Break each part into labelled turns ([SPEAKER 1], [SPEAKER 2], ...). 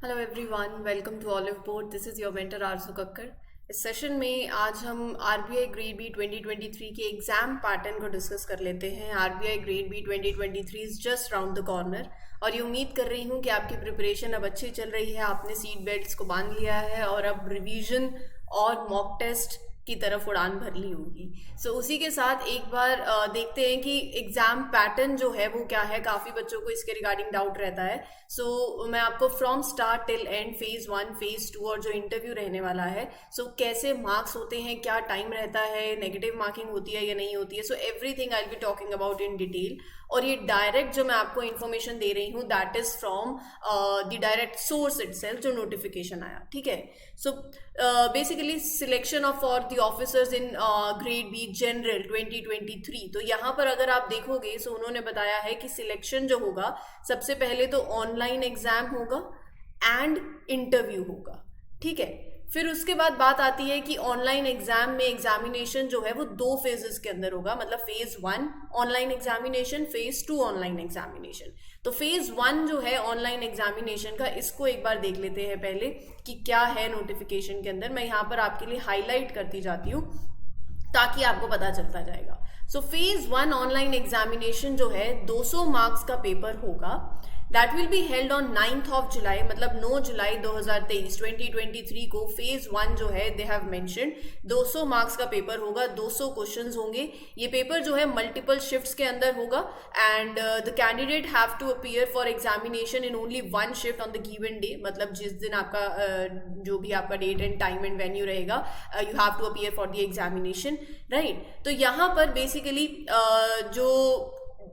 [SPEAKER 1] Hello everyone, welcome to Oliveboard. This is your mentor Aarzoo Kakkar. इस session में आज हम आरबीआई ग्रेड बी 2023 के एग्ज़ाम पैटर्न को डिस्कस कर लेते हैं। RBI grade B 2023 is just round the corner और ये उम्मीद कर रही हूँ कि आपकी प्रिपरेशन अब अच्छी चल रही है, आपने सीट बेल्ट्स को बांध लिया है और अब रिवीजन और मॉक टेस्ट की तरफ उड़ान भर ली होगी। उसी के साथ एक बार देखते हैं कि एग्जाम पैटर्न जो है वो क्या है। काफ़ी बच्चों को इसके रिगार्डिंग डाउट रहता है। मैं आपको from start till and phase 1, phase 2 और जो इंटरव्यू रहने वाला है कैसे मार्क्स होते हैं, क्या टाइम रहता है, नेगेटिव मार्किंग होती है या नहीं होती है, everything I will be talking about in detail. और ये डायरेक्ट जो मैं आपको इन्फॉर्मेशन दे रही हूँ that is from the direct source itself, जो नोटिफिकेशन आया। ठीक है। Basically selection of for the officers in grade B general 2023। तो यहाँ पर अगर आप देखोगे उन्होंने बताया है कि सिलेक्शन जो होगा सबसे पहले तो ऑनलाइन एग्जाम होगा एंड इंटरव्यू होगा। ठीक है। फिर उसके बाद बात आती है कि ऑनलाइन एग्जाम में एग्जामिनेशन जो है वो 2 फेजेस के अंदर होगा, मतलब phase 1 online examination, phase 2 online examination. तो फेज 1 जो है ऑनलाइन एग्जामिनेशन का, इसको एक बार देख लेते हैं पहले कि क्या है नोटिफिकेशन के अंदर। मैं यहाँ पर आपके लिए हाईलाइट करती जाती हूँ ताकि आपको पता चलता जाएगा। फेज 1 ऑनलाइन एग्जामिनेशन जो है 200 मार्क्स का पेपर होगा। That will be held on 9th of July, मतलब 9 जुलाई 2023 को फेज 1 जो है दे हैव मेंशन्ड 200 मार्क्स का पेपर होगा, 200 क्वेश्चंस होंगे। ये पेपर जो है मल्टीपल शिफ्ट्स के अंदर होगा and the candidate have to appear for examination in only 1 shift on the given day, मतलब जिस दिन आपका जो भी आपका date and time and venue रहेगा, you have to appear for the examination, right. तो यहाँ पर बेसिकली जो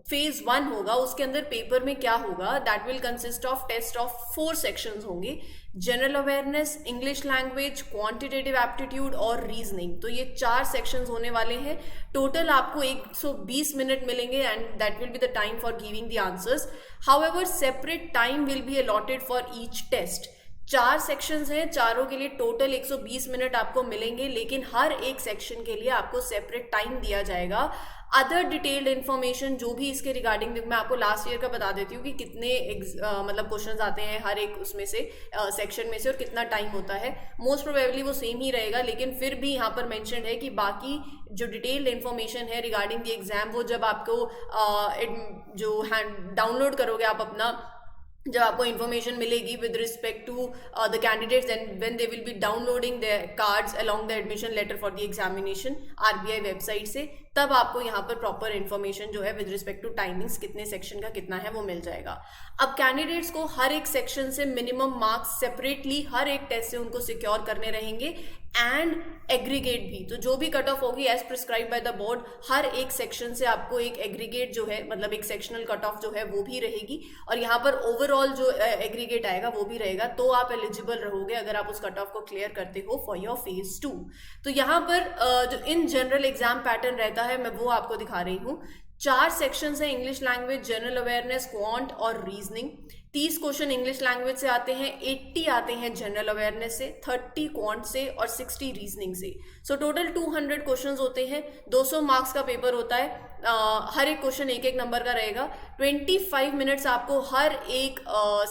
[SPEAKER 1] फेज 1 होगा उसके अंदर पेपर में क्या होगा, that will consist of test of 4 sections होंगे, general awareness, English language, quantitative aptitude और रीजनिंग। तो ये 4 सेक्शंस होने वाले हैं। टोटल आपको 120 मिनट मिलेंगे and that will be the time for giving the answers. However separate time will be allotted for each test. 4 sections हैं, चारों के लिए टोटल 120 मिनट आपको मिलेंगे, लेकिन हर एक सेक्शन के लिए आपको सेपरेट टाइम दिया जाएगा। अदर डिटेल्ड इन्फॉर्मेशन जो भी इसके रिगार्डिंग मैं आपको लास्ट ईयर का बता देती हूँ कि कितने मतलब क्वेश्चंस आते हैं हर एक उसमें से सेक्शन में से और कितना टाइम होता है। मोस्ट प्रोबेबली वो सेम ही रहेगा, लेकिन फिर भी यहाँ पर मेंशन है कि बाकी जो डिटेल्ड इन्फॉर्मेशन है रिगार्डिंग द एग्जाम वो जब आपको जो डाउनलोड करोगे आप अपना, जब आपको इन्फॉर्मेशन मिलेगी with respect to the candidates and when they will be downloading the cards along the admission letter for the examination RBI website से, तब आपको यहाँ पर प्रॉपर इन्फॉर्मेशन जो है विद रिस्पेक्ट टू टाइमिंग्स कितने सेक्शन का कितना है वो मिल जाएगा। अब कैंडिडेट्स को हर एक सेक्शन से मिनिमम मार्क्स सेपरेटली हर एक टेस्ट से उनको सिक्योर करने रहेंगे एंड एग्रीगेट भी। तो जो भी कट ऑफ होगी as prescribe by the board, हर एक सेक्शन से आपको एक एग्रीगेट जो है, मतलब एक सेक्शनल कट ऑफ जो है वो भी रहेगी और यहाँ पर ओवरऑल जो एग्रीगेट आएगा वो भी रहेगा। तो आप एलिजिबल रहोगे अगर आप उस कट ऑफ को क्लियर करते हो फॉर योर फेज 2। तो यहाँ पर जो इन जनरल एग्जाम पैटर्न रहता है मैं वो आपको दिखा रही हूँ। 4 सेक्शंस है, English language, general awareness, quant और रीजनिंग। 30 क्वेश्चन इंग्लिश लैंग्वेज से आते हैं, 80 आते हैं जनरल अवेयरनेस से, 30 क्वांट से और 60 रीजनिंग से। टोटल 200 क्वेश्चंस होते हैं, 200 मार्क्स का पेपर होता है। हर एक क्वेश्चन एक नंबर का रहेगा। 25 मिनट्स आपको हर एक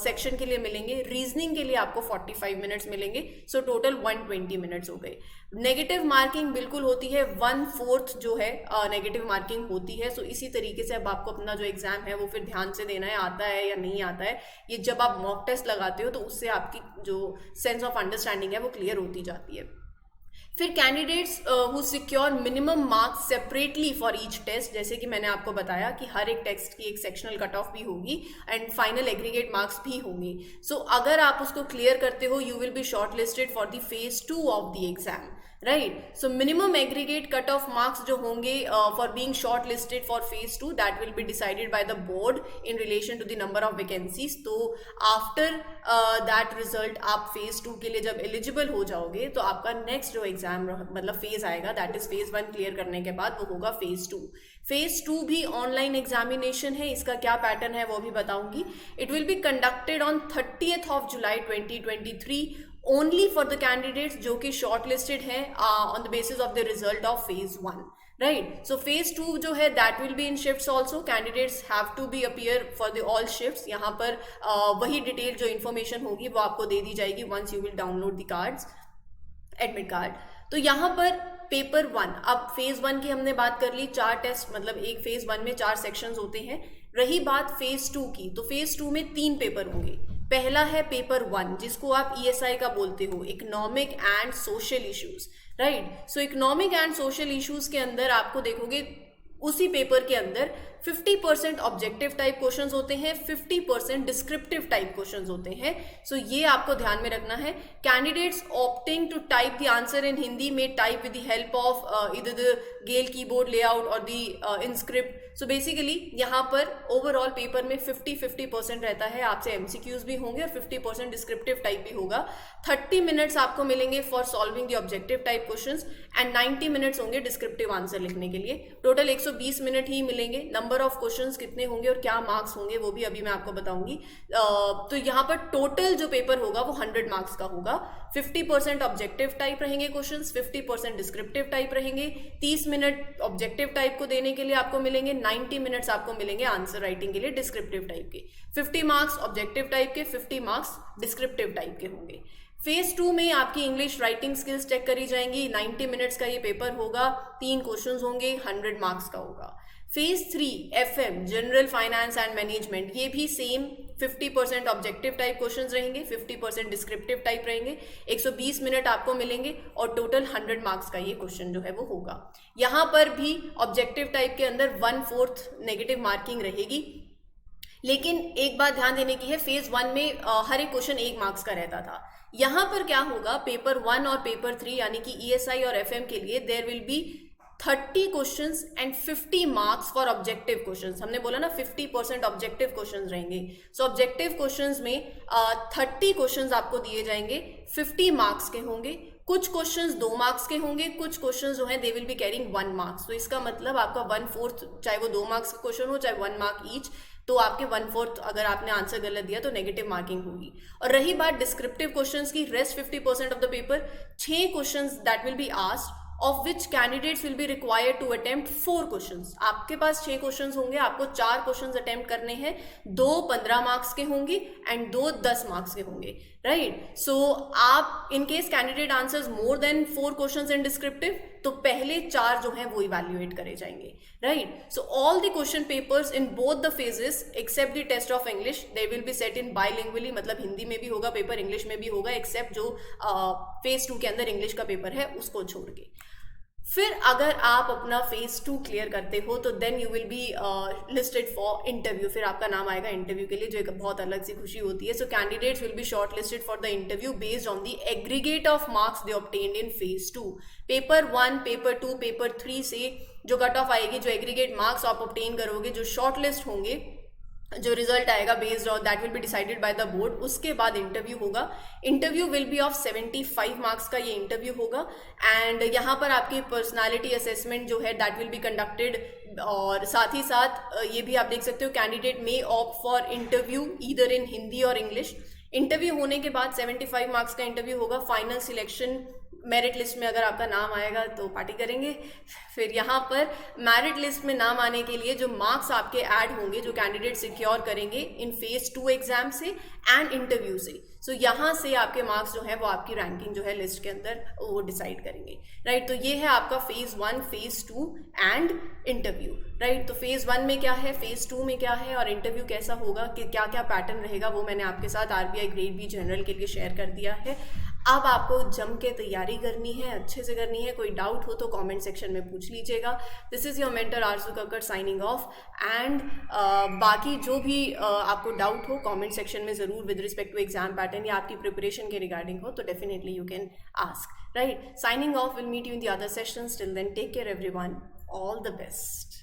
[SPEAKER 1] सेक्शन के लिए मिलेंगे। रीजनिंग के लिए आपको 45 मिनट्स मिलेंगे। टोटल 120 मिनट्स हो गए। नेगेटिव मार्किंग बिल्कुल होती है, 1/4 जो है नेगेटिव मार्किंग होती है। इसी तरीके से अब आपको अपना जो एग्जाम है वो फिर ध्यान से देना है, आता है या नहीं आता है। ये जब आप मॉक टेस्ट लगाते हो तो उससे आपकी जो सेंस ऑफ अंडरस्टैंडिंग है वो क्लियर होती जाती है। फिर candidates who secure minimum marks separately for each test, जैसे कि मैंने आपको बताया कि हर एक टेस्ट की एक सेक्शनल कट ऑफ भी होगी एंड फाइनल एग्रीगेट मार्क्स भी होंगे। अगर आप उसको क्लियर करते हो you will be shortlisted for the phase 2 of the exam, right. Minimum aggregate cut off marks जो होंगे for being shortlisted for phase 2 that will be decided by the board in relation to the number of vacancies. तो after that result आप phase 2 के लिए जब eligible हो जाओगे तो आपका नेक्स्ट जो एग्जाम मतलब फेज आएगा दैट इज फेज 1 क्लियर करने के बाद वो होगा फेज 2। फेज 2 भी ऑनलाइन एग्जामिनेशन है, इसका क्या पैटर्न है वो भी बताऊंगी। It will be conducted on 30th of July 2023 only for the candidates जो कि शॉर्ट लिस्टेड हैं on the basis of the result of phase 1। Right. So phase 2 जो है that will be in shifts also. Candidates have to be appear for the all shifts. यहाँ पर वही detail जो information होगी वो आपको दे दी जाएगी once you will download the cards, admit card. तो यहाँ पर पेपर 1, अब फेज 1 की हमने बात कर ली, 4 टेस्ट, मतलब एक फेज 1 में 4 सेक्शंस होते हैं. रही बात फेज 2 की, तो फेज 2 में 3 पेपर होंगे. पहला है पेपर 1 जिसको आप ESI का बोलते हो, economic and social issues, right. So economic and social issues के अंदर आपको देखोगे उसी पेपर के अंदर 50% ऑब्जेक्टिव टाइप क्वेश्चंस होते हैं, 50% डिस्क्रिप्टिव टाइप क्वेश्चंस होते हैं. सो ये आपको ध्यान में रखना है. Candidates opting to type the answer in Hindi में type with the help of इधर द गेल कीबोर्ड लेआउट और द इनस्क्रिप्ट. सो बेसिकली यहाँ पर ओवरऑल पेपर में 50-50% रहता है. आपसे MCQs भी होंगे और 50% डिस्क्रिप्टिव टाइप भी होगा. 30 मिनट्स आपको मिलेंगे for solving the objective type questions and 90 minutes होंगे डिस्क्रिप्टिव आंसर लिखने के लिए. टोटल 120 मिनट ही मिलेंगे. नंबर ऑफ क्वेश्चंस कितने होंगे और क्या मार्क्स होंगे वो भी अभी मैं आपको बताऊंगी. तो यहाँ पर टोटल जो पेपर होगा वो 100 मार्क्स का होगा. 50% ऑब्जेक्टिव टाइप रहेंगे क्वेश्चंस, 50% डिस्क्रिप्टिव टाइप रहेंगे. 30 मिनट ऑब्जेक्टिव टाइप को देने के लिए आपको मिलेंगे, 90 मिनट्स आपको मिलेंगे आंसर राइटिंग के लिए डिस्क्रिप्टिव टाइप के. 50 मार्क्स ऑब्जेक्टिव टाइप के, 50 मार्क्स डिस्क्रिप्टिव टाइप के होंगे. फेज 2 में आपकी इंग्लिश राइटिंग स्किल्स चेक करी जाएंगी. 90 मिनट्स का ये पेपर होगा, 3 क्वेश्चंस होंगे, 100 मार्क्स का होगा. Phase 3 FM general finance and management, ये भी सेम 50% ऑब्जेक्टिव टाइप क्वेश्चंस रहेंगे, 50% डिस्क्रिप्टिव टाइप रहेंगे. 120 मिनट आपको मिलेंगे और टोटल 100 मार्क्स का ये क्वेश्चन जो है वो होगा. यहाँ पर भी ऑब्जेक्टिव टाइप के अंदर 1/4 नेगेटिव मार्किंग रहेगी. लेकिन एक बात ध्यान देने की है, फेज 1 में हर एक क्वेश्चन 1 मार्क्स का रहता था. यहाँ पर क्या होगा, पेपर 1 और पेपर 3 यानी कि ESI और FM के लिए there will be 30 questions and 50 marks for objective questions. हमने बोला ना 50% ऑब्जेक्टिव क्वेश्चंस रहेंगे. सो ऑब्जेक्टिव क्वेश्चंस में 30 क्वेश्चंस आपको दिए जाएंगे, 50 मार्क्स के होंगे. कुछ क्वेश्चंस 2 मार्क्स के होंगे, कुछ क्वेश्चंस जो हैं दे विल बी कैरिंग 1 मार्क्स. तो इसका मतलब आपका 1/4, चाहे वो 2 मार्क्स का क्वेश्चन हो चाहे 1 मार्क ईच, तो आपके 1/4 अगर आपने आंसर गलत दिया तो नेगेटिव मार्किंग होगी. और रही बात डिस्क्रिप्टिव क्वेश्चंस की, rest 50% of the paper, 6 questions that will be asked, of which candidates will be required to attempt 4 questions. आपके पास 6 क्वेश्चंस होंगे, आपको 4 क्वेश्चंस अटेम्प्ट करने हैं. 2 15 मार्क्स के होंगे एंड 2 10 मार्क्स के होंगे, राइट. सो आप in case candidate answers more than 4 questions in descriptive, तो पहले 4 जो हैं वो इवैल्यूएट करे जाएंगे, right. So all the question papers in both the phases except the test of English they will be set in bilingually, मतलब हिंदी में भी होगा पेपर, इंग्लिश में भी होगा, एक्सेप्ट जो फेज 2 के अंदर इंग्लिश का पेपर है उसको छोड़ के. फिर अगर आप अपना फेज 2 क्लियर करते हो तो then you will be listed for interview. फिर आपका नाम आएगा इंटरव्यू के लिए, जो एक बहुत अलग सी खुशी होती है. So candidates will be shortlisted for the interview based on the aggregate of marks they obtained in phase 2. Paper 1, paper 2, paper 3 से जो कट ऑफ आएगी, जो एग्रीगेट मार्क्स आप ऑब्टेन करोगे, जो शॉर्ट लिस्ट होंगे, जो रिजल्ट आएगा based on that will be decided by the board. उसके बाद इंटरव्यू होगा. Interview will be of 75 marks का ये इंटरव्यू होगा. एंड यहाँ पर आपकी पर्सनालिटी असेसमेंट जो है दैट विल बी कंडक्टेड. और साथ ही साथ ये भी आप देख सकते हो, candidate may opt for interview either in Hindi और इंग्लिश. इंटरव्यू होने के बाद 75 मार्क्स का इंटरव्यू होगा. फाइनल सिलेक्शन मेरिट लिस्ट में अगर आपका नाम आएगा तो पार्टी करेंगे. फिर यहाँ पर मेरिट लिस्ट में नाम आने के लिए जो मार्क्स आपके ऐड होंगे, जो कैंडिडेट सिक्योर करेंगे इन फेज 2 एग्जाम से एंड इंटरव्यू से, सो यहाँ से आपके मार्क्स जो है वो आपकी रैंकिंग जो है लिस्ट के अंदर वो डिसाइड करेंगे, राइट. तो ये है आपका phase 1, phase 2 and interview, right. तो फेज 1 में क्या है, फेज 2 में क्या है और इंटरव्यू कैसा होगा, कि क्या क्या पैटर्न रहेगा, वो मैंने आपके साथ RBI ग्रेड बी जनरल के लिए शेयर कर दिया है. अब आपको जम के तैयारी करनी है, अच्छे से करनी है. कोई डाउट हो तो कमेंट सेक्शन में पूछ लीजिएगा. This is your mentor Aarzoo Kakkar signing off. And बाकी जो भी आपको डाउट हो कमेंट सेक्शन में ज़रूर with respect to exam pattern या आपकी प्रिपरेशन के रिगार्डिंग हो तो definitely you can ask, right. Signing off. Will meet you in the other sessions. Till then take care everyone. All the best.